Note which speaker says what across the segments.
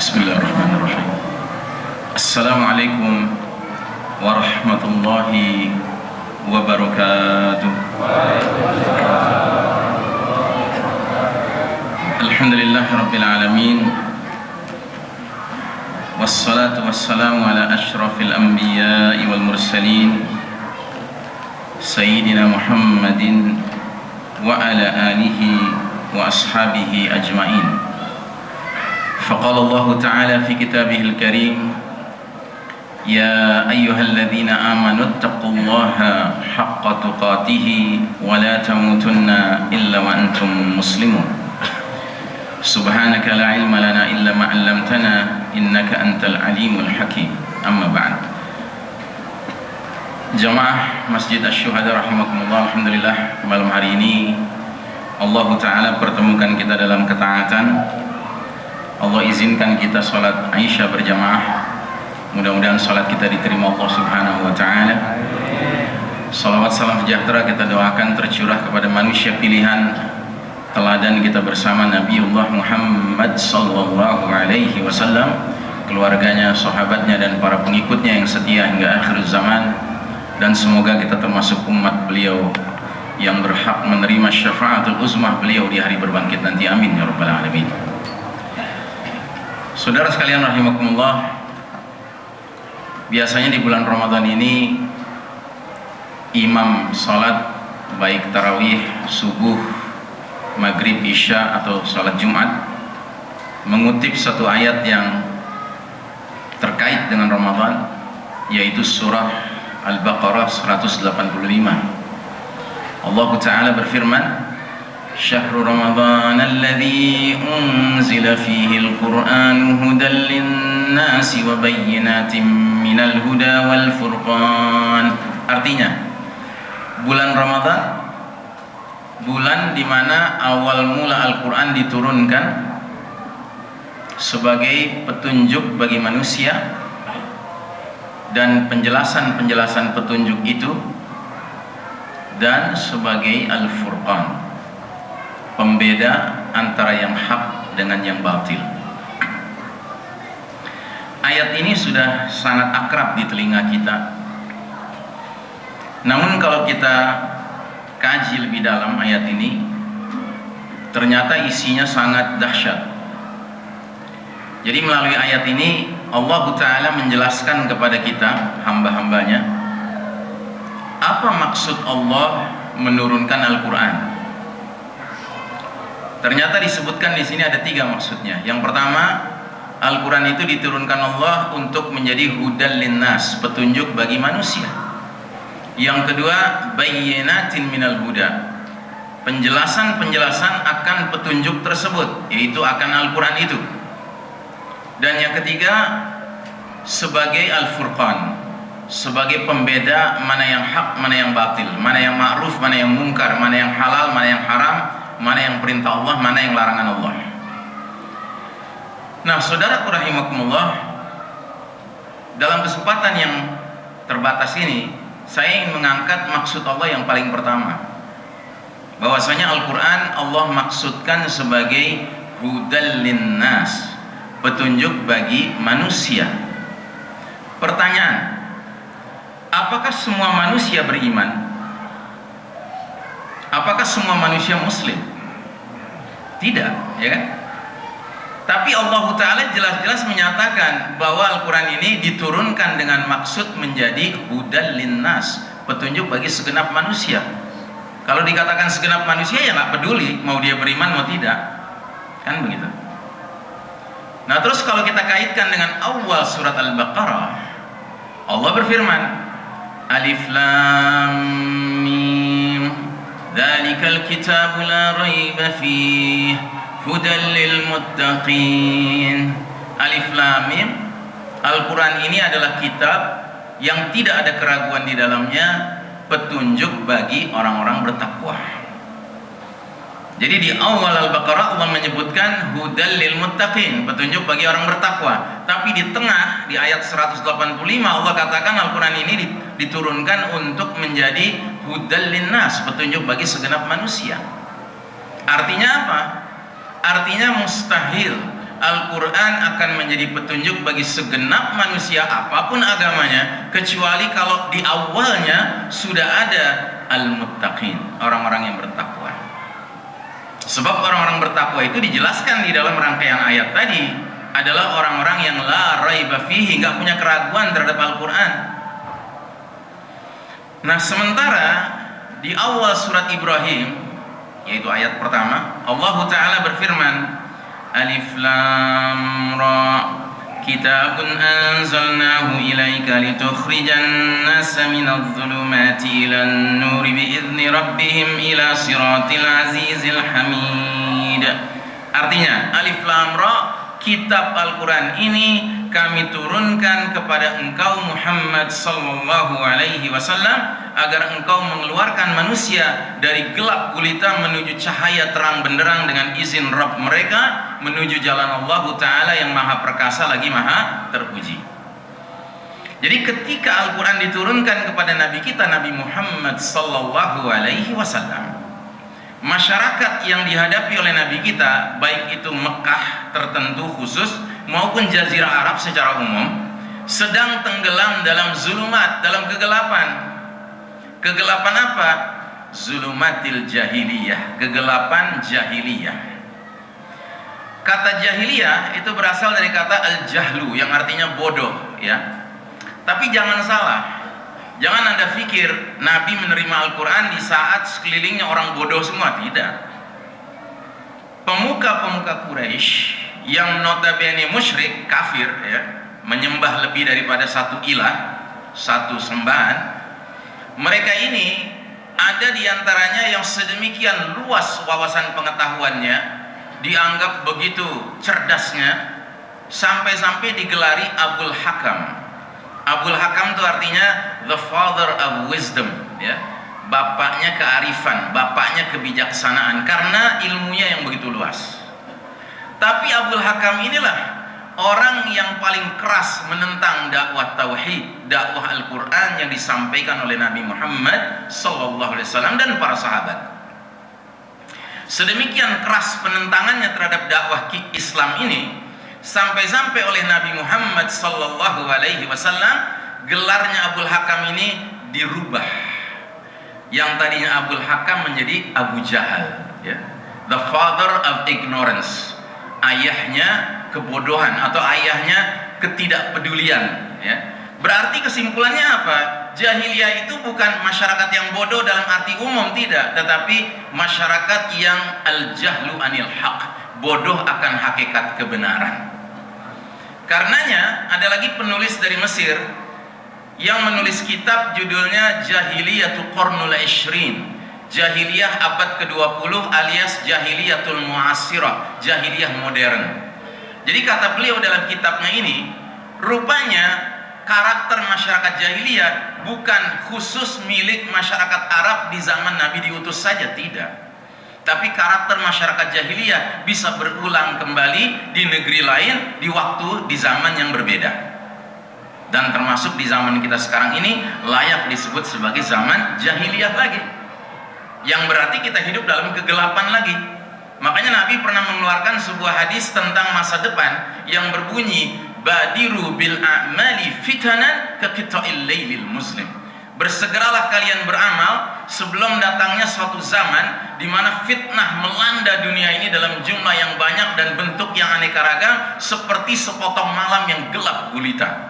Speaker 1: Bismillahirrahmanirrahim. Assalamualaikum warahmatullahi wabarakatuh. Alhamdulillahirabbil alamin. Wassalatu wassalamu ala asyrafil anbiya'i wal mursalin Sayyidina Muhammadin wa ala alihi wa ashabihi ajma'in. فقال الله تعالى في كتابه الكريم يا أيها الذين آمنوا اتقوا الله حق تقاته ولا تموتن إلا وأنتم مسلمون سبحانك لا علم لنا إلا ما علمتنا إنك أنت العليم الحكيم أما بعد. Jamaah Masjid Asy-Syuhada rahimakumullah, alhamdulillah malam hari ini Allah Ta'ala pertemukan kita dalam ketaatan. Allah izinkan kita sholat Aisyah berjamaah. Mudah-mudahan sholat kita diterima Allah Subhanahu wa Ta'ala. Salawat salam sejahtera kita doakan tercurah kepada manusia pilihan teladan kita bersama Nabiullah Muhammad sallallahu alaihi wasallam, keluarganya, sahabatnya dan para pengikutnya yang setia hingga akhir zaman. Dan semoga kita termasuk umat beliau yang berhak menerima syafaatul uzmah beliau di hari berbangkit nanti. Amin ya rabbal alamin. Saudara sekalian rahimakumullah, biasanya di bulan Ramadan ini imam salat baik tarawih, subuh, maghrib, isya atau salat Jumat mengutip satu ayat yang terkait dengan Ramadan, yaitu surah Al-Baqarah 185. Allah Ta'ala berfirman, Syahrul Ramadan alladzi unzila fihi al-Qur'an hudan lin-nasi wa bayyinatin minal huda wal furqan. Artinya, bulan Ramadan, bulan di mana awal mula Al-Qur'an diturunkan sebagai petunjuk bagi manusia, dan penjelasan-penjelasan petunjuk itu, dan sebagai Al-Furqan, pembeda antara yang hak dengan yang batil. Ayat ini sudah sangat akrab di telinga kita. Namun kalau kita kaji lebih dalam ayat ini, ternyata isinya sangat dahsyat. Jadi melalui ayat ini Allah Ta'ala menjelaskan kepada kita, hamba-hambanya, apa maksud Allah menurunkan Al-Quran. Ternyata disebutkan di sini ada 3 maksudnya. Yang pertama, Al-Quran itu diturunkan Allah untuk menjadi hudan linnas, petunjuk bagi manusia. Yang kedua, bayyinatin minal huda, penjelasan-penjelasan akan petunjuk tersebut, yaitu akan Al-Quran itu. Dan yang ketiga, sebagai Al-Furqan, sebagai pembeda mana yang hak, mana yang batil, mana yang ma'ruf, mana yang mungkar, mana yang halal, mana yang haram, mana yang perintah Allah, mana yang larangan Allah. Nah, saudaraku rahimakumullah, dalam kesempatan yang terbatas ini saya ingin mengangkat maksud Allah yang paling pertama, bahwasanya Al-Quran Allah maksudkan sebagai hudan linnas, petunjuk bagi manusia. Pertanyaan, apakah semua manusia beriman? Apakah semua manusia muslim? Tidak, ya kan? Tapi Allah Ta'ala jelas-jelas menyatakan bahwa Al-Quran ini diturunkan dengan maksud menjadi hudan linnas, petunjuk bagi segenap manusia. Kalau dikatakan segenap manusia, ya nggak peduli mau dia beriman mau tidak, kan begitu. Nah, terus kalau kita kaitkan dengan awal surat Al-Baqarah, Allah berfirman, Alif Lam Mim, Dzalikal kitabu la raiba fihi hudan lil muttaqin. Alif Lam Mim, Al-Quran ini adalah kitab yang tidak ada keraguan di dalamnya, petunjuk bagi orang-orang bertakwa. Jadi di awal Al-Baqarah Allah menyebutkan hudan lil muttaqin, petunjuk bagi orang bertakwa. Tapi di tengah, di ayat 185 Allah katakan Al-Quran ini diturunkan untuk menjadi hudan linnas, petunjuk bagi segenap manusia. Artinya apa? Artinya mustahil Al-Quran akan menjadi petunjuk bagi segenap manusia apapun agamanya, kecuali kalau di awalnya sudah ada al-muttaqin, orang-orang yang bertakwa. Sebab orang-orang bertakwa itu dijelaskan di dalam rangkaian ayat tadi adalah orang-orang yang la raiba fihi, nggak punya keraguan terhadap Al-Quran. Nah, sementara di awal surat Ibrahim, yaitu ayat pertama, Allah Ta'ala berfirman, Alif Lam Ra, Kitabun anzalnahu ilaika litukhrijan nasa minadh dhulumati ilan nuri biizni rabbihim ila siratil azizil hamid. Artinya, Alif Lam Ra, kitab Al-Quran ini kami turunkan kepada engkau Muhammad sallallahu alaihi wasallam agar engkau mengeluarkan manusia dari gelap gulita menuju cahaya terang benderang dengan izin Rabb mereka, menuju jalan Allah Ta'ala yang maha perkasa lagi maha terpuji. Jadi ketika Al-Quran diturunkan kepada Nabi kita Nabi Muhammad sallallahu alaihi wasallam, masyarakat yang dihadapi oleh Nabi kita, baik itu Mekah tertentu khusus maupun Jazirah Arab secara umum, sedang tenggelam dalam zulumat, dalam kegelapan. Kegelapan apa? Zulumatil jahiliyah, kegelapan jahiliyah. Kata jahiliyah itu berasal dari kata al-jahlu yang artinya bodoh, ya. Tapi jangan salah. Jangan Anda pikir Nabi menerima Al-Quran di saat sekelilingnya orang bodoh semua. Tidak. Pemuka-pemuka Quraisy yang notabene musyrik, kafir, ya, menyembah lebih daripada satu ilah, satu sembahan, mereka ini ada diantaranya yang sedemikian luas wawasan pengetahuannya, dianggap begitu cerdasnya, sampai-sampai digelari Abul Hakam. Abul Hakam itu artinya the father of wisdom, ya, bapaknya kearifan, bapaknya kebijaksanaan, karena ilmunya yang begitu luas. Tapi Abul Hakam inilah orang yang paling keras menentang dakwah tauhid, dakwah Al-Quran yang disampaikan oleh Nabi Muhammad sallallahu alaihi wasallam dan para sahabat. Sedemikian keras penentangannya terhadap dakwah Islam ini, sampai-sampai oleh Nabi Muhammad sallallahu alaihi wasallam gelarnya Abul Hakam ini dirubah. Yang tadinya Abul Hakam menjadi Abu Jahal, ya. The father of ignorance, ayahnya kebodohan atau ayahnya ketidakpedulian, ya. Berarti kesimpulannya apa? Jahiliyah itu bukan masyarakat yang bodoh dalam arti umum, tidak, tetapi masyarakat yang al-jahlu anil haq, bodoh akan hakikat kebenaran. Karenanya ada lagi penulis dari Mesir yang menulis kitab judulnya Jahiliyatul Qarnul Ishrin, Jahiliyah abad ke-20 alias Jahiliyatul Mu'asirah, Jahiliyah modern. Jadi kata beliau dalam kitabnya ini, rupanya karakter masyarakat jahiliyah bukan khusus milik masyarakat Arab di zaman Nabi diutus saja, tidak. Tapi karakter masyarakat jahiliyah bisa berulang kembali di negeri lain, di waktu, di zaman yang berbeda. Dan termasuk di zaman kita sekarang ini layak disebut sebagai zaman jahiliyah lagi, yang berarti kita hidup dalam kegelapan lagi. Makanya Nabi pernah mengeluarkan sebuah hadis tentang masa depan yang berbunyi, badiru bil a'mali fitanan kaqita'il lailil muslim. Bersegeralah kalian beramal sebelum datangnya suatu zaman di mana fitnah melanda dunia ini dalam jumlah yang banyak dan bentuk yang aneka ragam seperti sepotong malam yang gelap gulita.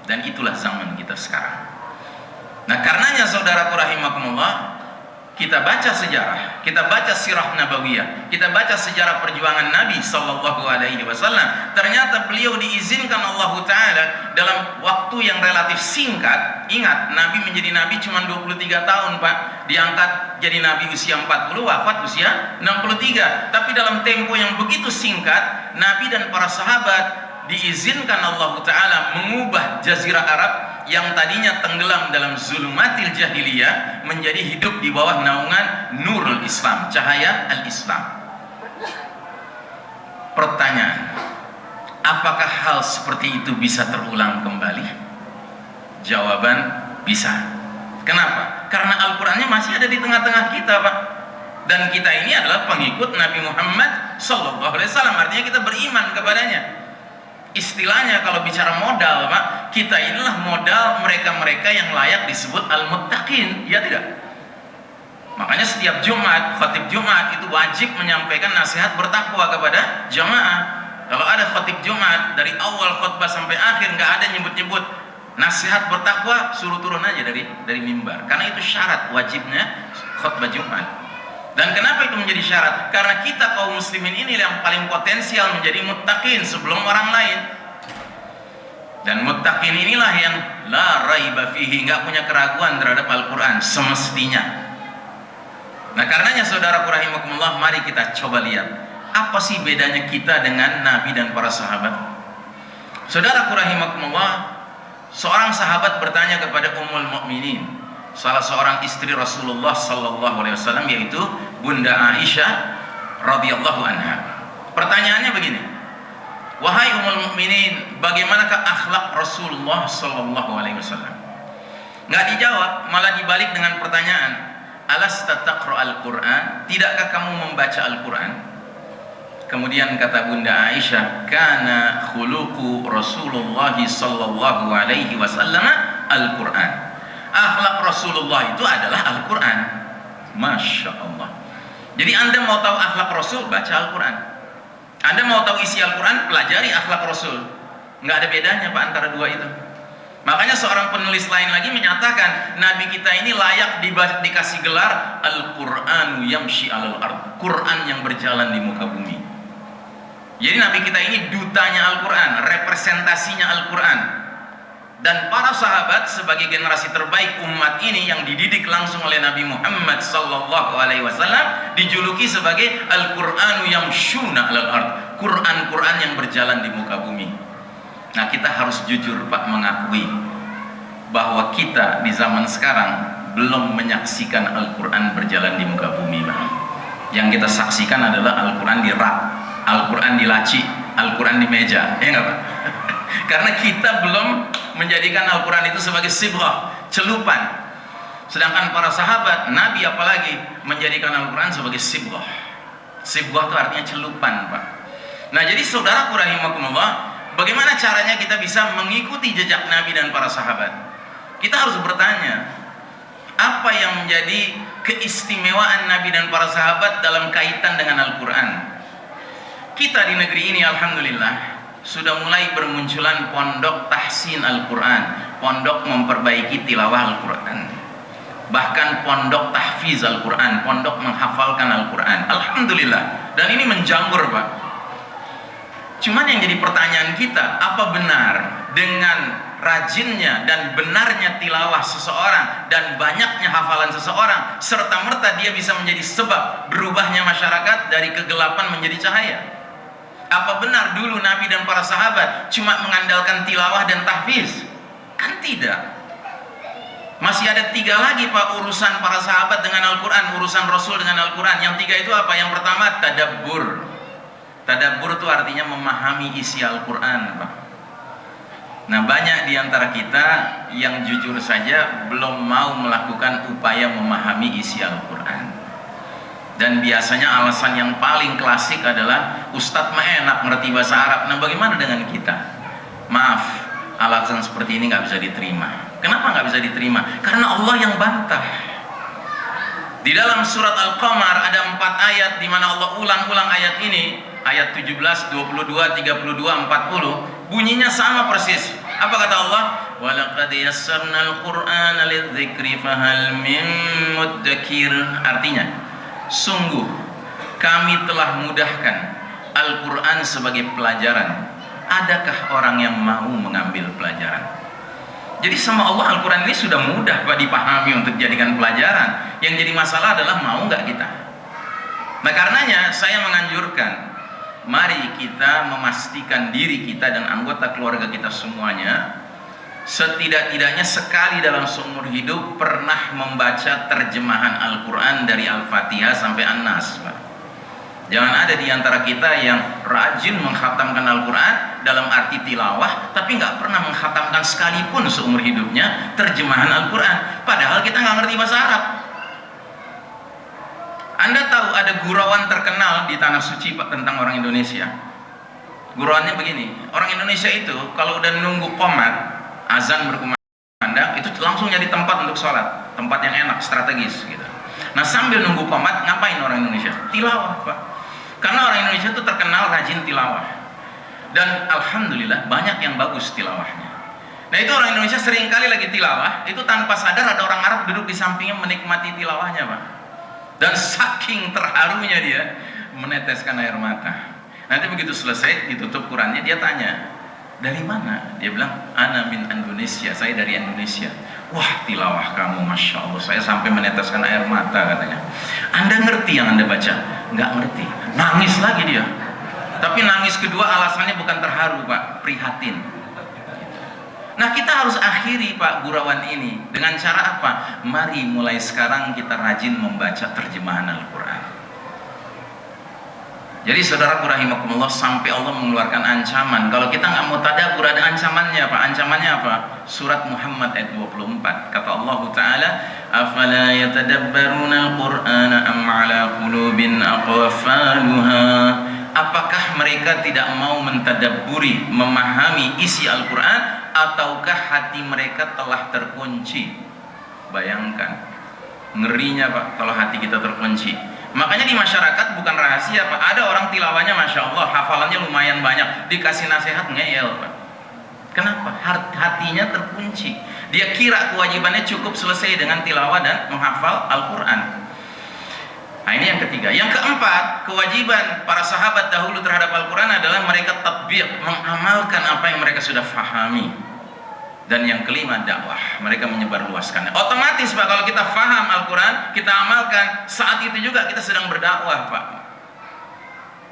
Speaker 1: Dan itulah zaman kita sekarang. Nah, karenanya saudaraku rahimakumullah, kita baca sejarah, kita baca sirah nabawiyah, kita baca sejarah perjuangan Nabi sallallahu alaihi wasallam. Ternyata beliau diizinkan Allah Ta'ala dalam waktu yang relatif singkat. Ingat, Nabi menjadi Nabi cuma 23 tahun, Pak. Diangkat jadi Nabi usia 40, wafat usia 63. Tapi dalam tempo yang begitu singkat, Nabi dan para sahabat diizinkan Allah Ta'ala mengubah Jazirah Arab yang tadinya tenggelam dalam zulumatil jahiliyah menjadi hidup di bawah naungan nurul Islam, cahaya al-Islam. Pertanyaan, apakah hal seperti itu bisa terulang kembali? Jawaban, bisa. Kenapa? Karena Al-Qurannya masih ada di tengah-tengah kita, Pak. Dan kita ini adalah pengikut Nabi Muhammad Sallallahu Alaihi Wasallam. Artinya kita beriman kepadanya. Istilahnya kalau bicara modal, Pak, kita inilah modal mereka-mereka yang layak disebut al-muttaqin, ya tidak? Makanya setiap Jumat, khatib Jumat itu wajib menyampaikan nasihat bertakwa kepada jamaah. Kalau ada khatib Jumat dari awal khutbah sampai akhir nggak ada nyebut-nyebut nasihat bertakwa, suruh turun aja dari mimbar. Karena itu syarat wajibnya khutbah Jumat. Dan kenapa itu menjadi syarat? Karena kita kaum muslimin ini yang paling potensial menjadi muttaqin sebelum orang lain. Dan muttaqin inilah yang la raiba fihi, nggak punya keraguan terhadap Al-Quran semestinya. Nah karenanya saudaraku rahimakumullah, mari kita coba lihat apa sih bedanya kita dengan Nabi dan para sahabat. Saudaraku rahimakumullah, seorang sahabat bertanya kepada Ummul Mukminin, salah seorang istri Rasulullah sallallahu alaihi wasallam, yaitu Bunda Aisyah radhiyallahu anha. Pertanyaannya begini, wahai Ummul Mukminin, bagaimanakah akhlak Rasulullah sallallahu alaihi wasallam? Nggak dijawab, malah dibalik dengan pertanyaan, alasta taqra'al Qur'an? Tidakkah kamu membaca Al-Quran? Kemudian kata Bunda Aisyah, kana khuluqu Rasulullah sallallahu alaihi wasallam Al-Quran. Akhlak Rasulullah itu adalah Al-Quran. Masya Allah. Jadi Anda mau tahu akhlak Rasul, baca Al-Quran. Anda mau tahu isi Al-Quran, pelajari akhlak Rasul. Nggak ada bedanya Pak antara dua itu. Makanya seorang penulis lain lagi menyatakan, Nabi kita ini layak dikasih gelar Al-Qur'anu yamshi alal ard, Quran yang berjalan di muka bumi. Jadi Nabi kita ini dutanya Al-Quran, representasinya Al-Quran. Dan para sahabat sebagai generasi terbaik umat ini yang dididik langsung oleh Nabi Muhammad sallallahu alaihi wasallam dijuluki sebagai Al-Qur'anu yamshuna alal ard, Quran yang berjalan di muka bumi. Nah kita harus jujur Pak mengakui bahwa kita di zaman sekarang belum menyaksikan Al-Quran berjalan di muka bumi Pak. Yang kita saksikan adalah Al-Quran di rak, Al-Quran di laci, Al-Quran di meja, ya enggak Pak? Karena kita belum menjadikan Al-Quran itu sebagai sibrah, celupan. Sedangkan para sahabat, Nabi apalagi menjadikan Al-Quran sebagai sibrah. Sibrah itu artinya celupan Pak. Nah jadi saudaraku rahimakumullah, bagaimana caranya kita bisa mengikuti jejak Nabi dan para sahabat? Kita harus bertanya, apa yang menjadi keistimewaan Nabi dan para sahabat dalam kaitan dengan Al-Quran? Kita di negeri ini alhamdulillah sudah mulai bermunculan pondok tahsin Al-Quran, pondok memperbaiki tilawah Al-Quran, bahkan pondok tahfiz Al-Quran, pondok menghafalkan Al-Quran. Alhamdulillah, dan ini menjamur Pak. Cuman yang jadi pertanyaan kita, apa benar dengan rajinnya dan benarnya tilawah seseorang dan banyaknya hafalan seseorang serta-merta dia bisa menjadi sebab berubahnya masyarakat dari kegelapan menjadi cahaya? Apa benar dulu Nabi dan para sahabat cuma mengandalkan tilawah dan tahfiz? Kan tidak. Masih ada 3 lagi Pak urusan para sahabat dengan Al-Quran, urusan Rasul dengan Al-Quran. Yang 3 itu apa? Yang pertama tadabbur. Tadabbur itu artinya memahami isi Al-Quran Pak. Nah banyak di antara kita yang jujur saja belum mau melakukan upaya memahami isi Al-Quran. Dan biasanya alasan yang paling klasik adalah Ustadz mah enak ngerti bahasa Arab. Nah bagaimana dengan kita? Maaf, alasan seperti ini nggak bisa diterima. Kenapa nggak bisa diterima? Karena Allah yang bantah. Di dalam surat Al-Qamar ada 4 ayat di mana Allah ulang-ulang ayat ini, ayat 17, 22, 32, 40, bunyinya sama persis. Apa kata Allah? Walaqad yassarnal Qur'ana lidzikri fahal min muddakir. Artinya, sungguh kami telah mudahkan Al-Quran sebagai pelajaran. Adakah orang yang mau mengambil pelajaran? Jadi sama Allah Al-Quran ini sudah mudah Pak dipahami untuk dijadikan pelajaran. Yang jadi masalah adalah mau nggak kita. Nah karenanya saya menganjurkan, mari kita memastikan diri kita dan anggota keluarga kita semuanya setidak-tidaknya sekali dalam seumur hidup pernah membaca terjemahan Al-Quran dari Al-Fatihah sampai An-Nas Pak. Jangan ada di antara kita yang rajin mengkhatamkan Al-Quran dalam arti tilawah tapi nggak pernah mengkhatamkan sekalipun seumur hidupnya terjemahan Al-Quran, padahal kita nggak ngerti bahasa Arab. Anda tahu ada gurauan terkenal di tanah suci Pak tentang orang Indonesia. Gurauannya begini, orang Indonesia itu kalau udah nunggu qomat, azan berkumandang, itu langsung jadi tempat untuk sholat, tempat yang enak, strategis gitu. Nah sambil nunggu qomat, ngapain orang Indonesia? Tilawah Pak. Karena orang Indonesia itu terkenal rajin tilawah. Dan alhamdulillah banyak yang bagus tilawahnya. Nah itu orang Indonesia sering kali lagi tilawah, itu tanpa sadar ada orang Arab duduk di sampingnya menikmati tilawahnya Pak. Dan saking terharunya dia meneteskan air mata. Nanti begitu selesai ditutup Qurannya, dia tanya, dari mana? Dia bilang, ana min Indonesia, saya dari Indonesia. Wah tilawah kamu Masya Allah, saya sampai meneteskan air mata katanya. Anda ngerti yang Anda baca? Nggak ngerti. Nangis lagi dia. Tapi nangis kedua alasannya bukan terharu Pak, prihatin. Nah kita harus akhiri Pak gurauan ini. Dengan cara apa? Mari mulai sekarang kita rajin membaca terjemahan Al-Quran. Jadi saudaraku rahimakumullah, sampai Allah mengeluarkan ancaman. Kalau kita nggak mau tadabbur, ada ancamannya Pak. Ancamannya apa? Surat Muhammad ayat 24. Kata Allah Ta'ala, afala yatadabbaruna al-Qur'ana am ala qulubin aqfaluha. Apakah mereka tidak mau mentadabburi, memahami isi Al-Quran, ataukah hati mereka telah terkunci? Bayangkan ngerinya Pak kalau hati kita terkunci. Makanya di masyarakat bukan rahasia Pak, ada orang tilawahnya Masya Allah, hafalannya lumayan banyak, dikasih nasihat ngeyel Pak. Kenapa? Hatinya terkunci. Dia kira kewajibannya cukup selesai dengan tilawah dan menghafal Al-Quran. Nah ini yang ketiga. Yang keempat, kewajiban para sahabat dahulu terhadap Al-Quran adalah mereka tatbiq, mengamalkan apa yang mereka sudah fahami. Dan yang kelima, dakwah, mereka menyebarluaskannya. Otomatis Pak, kalau kita faham Al-Quran, kita amalkan, saat itu juga kita sedang berdakwah Pak.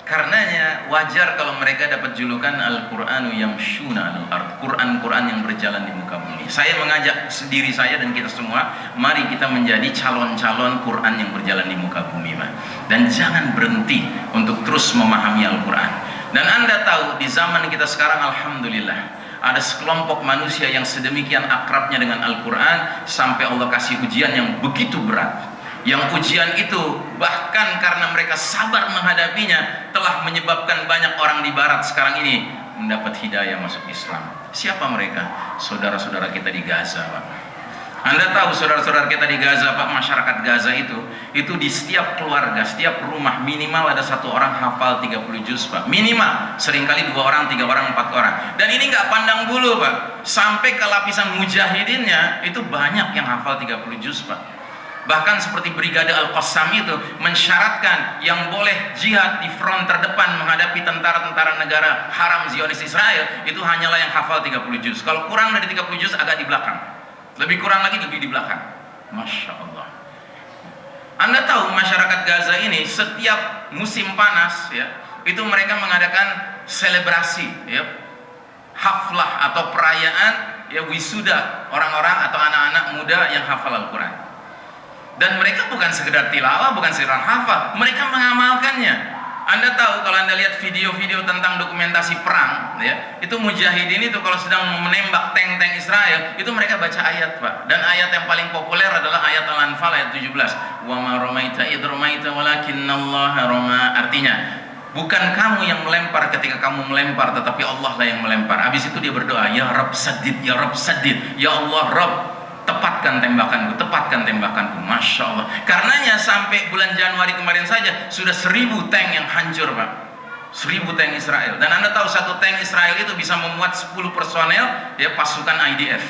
Speaker 1: Karenanya wajar kalau mereka dapat julukan Al-Quranu yamshuna al-ard, Quran-Quran yang berjalan di muka bumi. Saya mengajak diri saya dan kita semua, mari kita menjadi calon-calon Quran yang berjalan di muka bumi Pak. Dan jangan berhenti untuk terus memahami Al-Quran. Dan Anda tahu di zaman kita sekarang alhamdulillah ada sekelompok manusia yang sedemikian akrabnya dengan Al-Quran sampai Allah kasih ujian yang begitu berat. Yang ujian itu bahkan karena mereka sabar menghadapinya telah menyebabkan banyak orang di barat sekarang ini mendapat hidayah masuk Islam. Siapa mereka? Saudara-saudara kita di Gaza Pak. Anda tahu saudara-saudara kita di Gaza Pak, masyarakat Gaza itu di setiap keluarga, setiap rumah minimal ada satu orang hafal 30 juz Pak. Minimal, seringkali 2 orang, 3 orang, 4 orang. Dan ini nggak pandang bulu Pak. Sampai ke lapisan mujahidinnya itu banyak yang hafal 30 juz Pak. Bahkan seperti Brigade Al-Qassam itu mensyaratkan yang boleh jihad di front terdepan menghadapi tentara-tentara negara haram Zionis Israel itu hanyalah yang hafal 30 juz. Kalau kurang dari 30 juz agak di belakang. Lebih kurang lagi lebih di belakang. Masya Allah. Anda tahu masyarakat Gaza ini setiap musim panas ya, itu mereka mengadakan selebrasi ya, haflah atau perayaan ya, wisuda orang-orang atau anak-anak muda yang hafal Al-Quran. Dan mereka bukan sekedar tilawah, bukan sekedar hafal, mereka mengamalkannya. Anda tahu kalau Anda lihat video-video tentang dokumentasi perang ya, itu mujahidin itu kalau sedang menembak tank-tank Israel itu mereka baca ayat Pak. Dan ayat yang paling populer adalah ayat Al-Anfal ayat 17. Wa ma ramaita id ramaita walakinnallaha rama. Artinya, bukan kamu yang melempar ketika kamu melempar, tetapi Allah lah yang melempar. Habis itu dia berdoa, ya Rabb sadid, ya Rabb sadid, ya Allah Rabb, tepatkan tembakanku, tepatkan tembakanku. Masya Allah. Karenanya sampai bulan Januari kemarin saja sudah 1000 tank yang hancur Pak. 1000 tank Israel. Dan Anda tahu satu tank Israel itu bisa memuat 10 personel ya, pasukan IDF.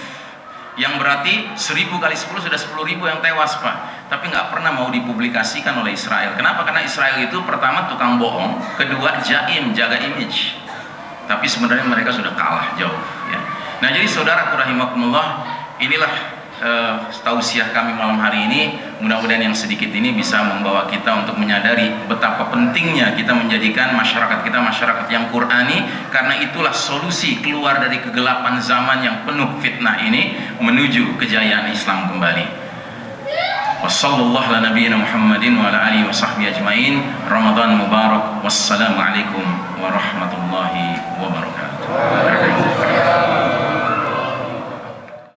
Speaker 1: Yang berarti 1000 kali 10 sudah 10.000 yang tewas Pak. Tapi nggak pernah mau dipublikasikan oleh Israel. Kenapa? Karena Israel itu pertama tukang bohong, kedua jaim, jaga image. Tapi sebenarnya mereka sudah kalah jauh ya. Nah jadi saudara rahimakumullah, inilah tausiah kami malam hari ini. Mudah-mudahan yang sedikit ini bisa membawa kita untuk menyadari betapa pentingnya kita menjadikan masyarakat kita masyarakat yang Qurani, karena itulah solusi keluar dari kegelapan zaman yang penuh fitnah ini menuju kejayaan Islam kembali. Wassallallahu ala nabiyyina Muhammadin wa ala alihi wa sahbihi ajmain. Ramadan mubarak. Wassalamualaikum warahmatullahi wabarakatuh.